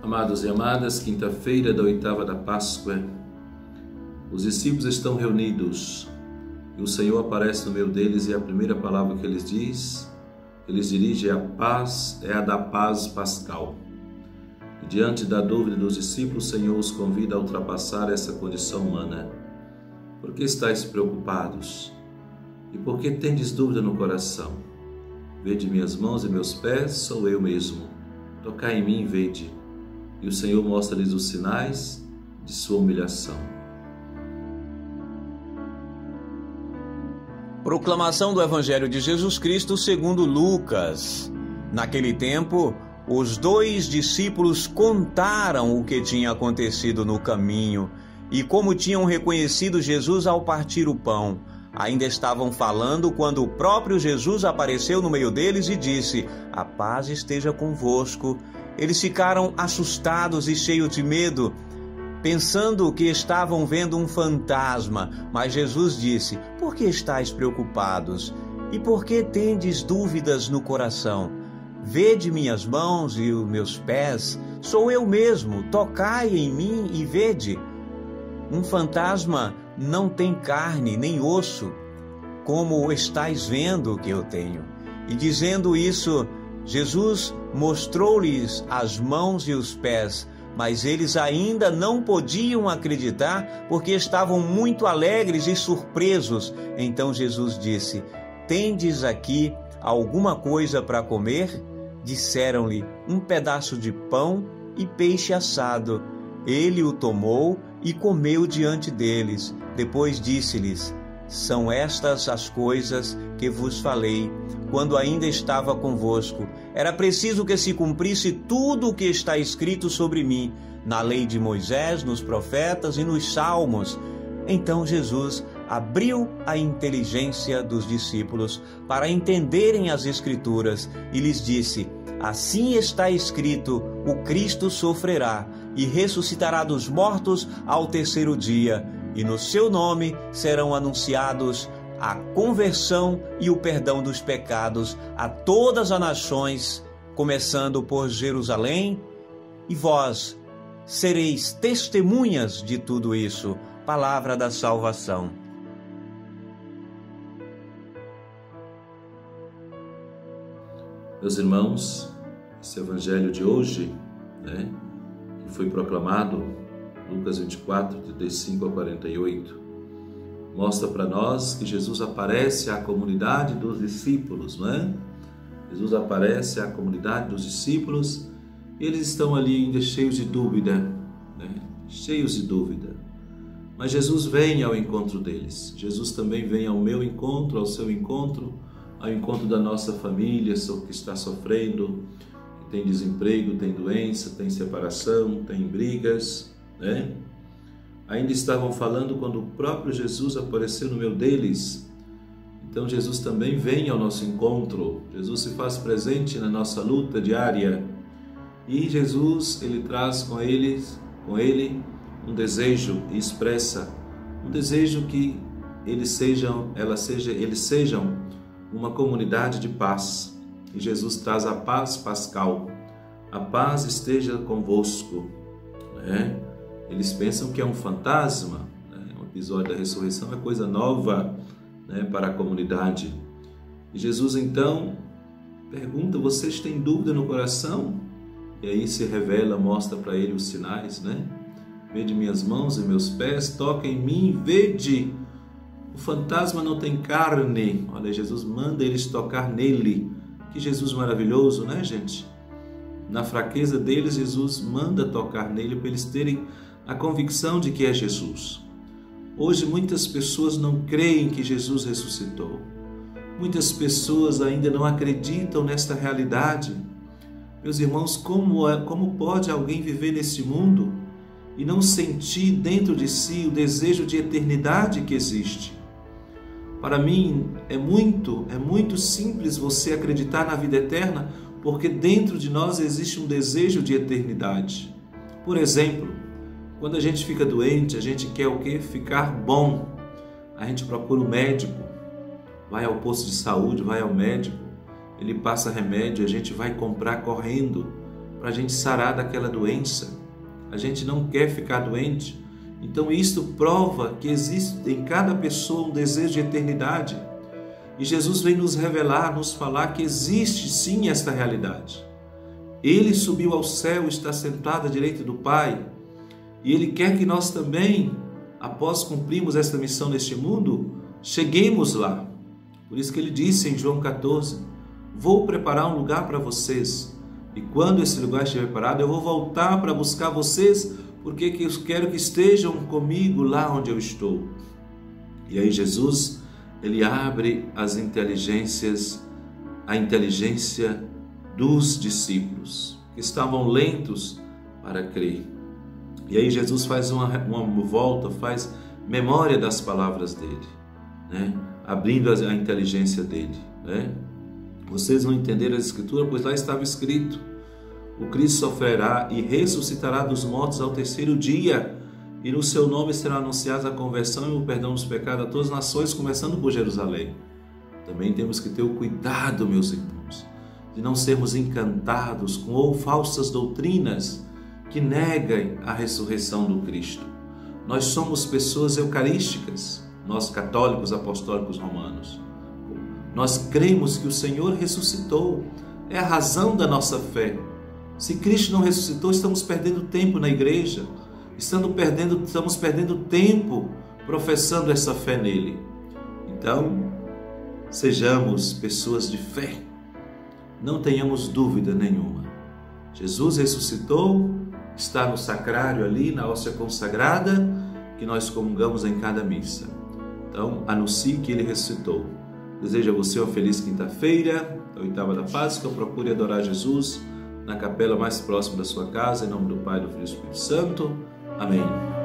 Amados e amadas, quinta-feira da oitava da Páscoa, os discípulos estão reunidos e o Senhor aparece no meio deles e a primeira palavra que eles dirige é a paz, é a da paz pascal. E diante da dúvida dos discípulos, o Senhor os convida a ultrapassar essa condição humana. Por que estáis preocupados? E por que tendes dúvida no coração? Vede minhas mãos e meus pés, sou eu mesmo. Tocai em mim e vede. E o Senhor mostra-lhes os sinais de sua humilhação. Proclamação do Evangelho de Jesus Cristo segundo Lucas. Naquele tempo, os 2 discípulos contaram o que tinha acontecido no caminho e como tinham reconhecido Jesus ao partir o pão. Ainda estavam falando quando o próprio Jesus apareceu no meio deles e disse: "A paz esteja convosco." Eles ficaram assustados e cheios de medo, pensando que estavam vendo um fantasma. Mas Jesus disse: "Por que estáis preocupados? E por que tendes dúvidas no coração? Vede minhas mãos e os meus pés, sou eu mesmo. Tocai em mim e vede. Um fantasma não tem carne nem osso, como estáis vendo que eu tenho." E dizendo isso, Jesus mostrou-lhes as mãos e os pés, mas eles ainda não podiam acreditar porque estavam muito alegres e surpresos. Então Jesus disse: "Tendes aqui alguma coisa para comer?" Disseram-lhe: "Um pedaço de pão e peixe assado." Ele o tomou e comeu diante deles. Depois disse-lhes: "São estas as coisas que vos falei quando ainda estava convosco. Era preciso que se cumprisse tudo o que está escrito sobre mim, na lei de Moisés, nos profetas e nos salmos." Então Jesus abriu a inteligência dos discípulos para entenderem as Escrituras e lhes disse: "Assim está escrito: o Cristo sofrerá e ressuscitará dos mortos ao terceiro dia, e no seu nome serão anunciados a conversão e o perdão dos pecados a todas as nações, começando por Jerusalém, e vós sereis testemunhas de tudo isso." Palavra da salvação. Meus irmãos, esse evangelho de hoje, que foi proclamado, Lucas 24, de 35 a 48, mostra para nós que Jesus aparece à comunidade dos discípulos, não é? Jesus aparece à comunidade dos discípulos e eles estão ali ainda cheios de dúvida, cheios de dúvida. Mas Jesus vem ao encontro deles. Jesus também vem ao meu encontro, ao seu encontro, ao encontro da nossa família que está sofrendo, que tem desemprego, tem doença, tem separação, tem brigas, Ainda estavam falando quando o próprio Jesus apareceu no meio deles. Então Jesus também vem ao nosso encontro. Jesus se faz presente na nossa luta diária. E Jesus, ele traz com ele um desejo e expressa um desejo que eles sejam uma comunidade de paz. E Jesus traz a paz pascal. A paz esteja convosco, Eles pensam que é um fantasma, um episódio da ressurreição é coisa nova, para a comunidade. E Jesus então pergunta: vocês têm dúvida no coração? E aí se revela, mostra para ele os sinais, Vede minhas mãos e meus pés, toca em mim, vede. O fantasma não tem carne. Olha, Jesus manda eles tocar nele. Que Jesus maravilhoso, gente? Na fraqueza deles, Jesus manda tocar nele para eles terem a convicção de que é Jesus. Hoje muitas pessoas não creem que Jesus ressuscitou. Muitas pessoas ainda não acreditam nesta realidade. Meus irmãos, como pode alguém viver nesse mundo e não sentir dentro de si o desejo de eternidade que existe? Para mim é muito simples você acreditar na vida eterna, porque dentro de nós existe um desejo de eternidade. Por exemplo, quando a gente fica doente, a gente quer o quê? Ficar bom. A gente procura um médico, vai ao posto de saúde, vai ao médico, ele passa remédio, a gente vai comprar correndo. para a gente sarar daquela doença. A gente não quer ficar doente. Então isto prova que existe em cada pessoa um desejo de eternidade. E Jesus vem nos revelar, nos falar que existe sim esta realidade. Ele subiu ao céu, está sentado à direita do Pai. E Ele quer que nós também, após cumprirmos esta missão neste mundo, cheguemos lá. Por isso que Ele disse em João 14, vou preparar um lugar para vocês. E quando esse lugar estiver preparado, eu vou voltar para buscar vocês, porque eu quero que estejam comigo lá onde eu estou. E aí Jesus, Ele abre as inteligências, a inteligência dos discípulos, que estavam lentos para crer. E aí Jesus faz uma volta, faz memória das palavras dele, né? Abrindo a inteligência dele, né? Vocês não entenderam a Escritura, pois lá estava escrito, o Cristo sofrerá e ressuscitará dos mortos ao terceiro dia, e no seu nome será anunciada a conversão e o perdão dos pecados a todas as nações, começando por Jerusalém. Também temos que ter o cuidado, meus irmãos, de não sermos encantados com falsas doutrinas que neguem a ressurreição do Cristo. Nós somos pessoas eucarísticas, nós católicos apostólicos romanos. Nós cremos que o Senhor ressuscitou, é a razão da nossa fé. Se Cristo não ressuscitou, estamos perdendo tempo na igreja, estamos perdendo tempo professando essa fé nele. Então, sejamos pessoas de fé, não tenhamos dúvida nenhuma. Jesus ressuscitou, está no sacrário ali, na hóstia consagrada, que nós comungamos em cada missa. Então, anuncie que Ele ressuscitou. Desejo a você uma feliz quinta-feira, a oitava da Páscoa. Procure adorar Jesus na capela mais próxima da sua casa, em nome do Pai, do Filho e do Espírito Santo. Amém.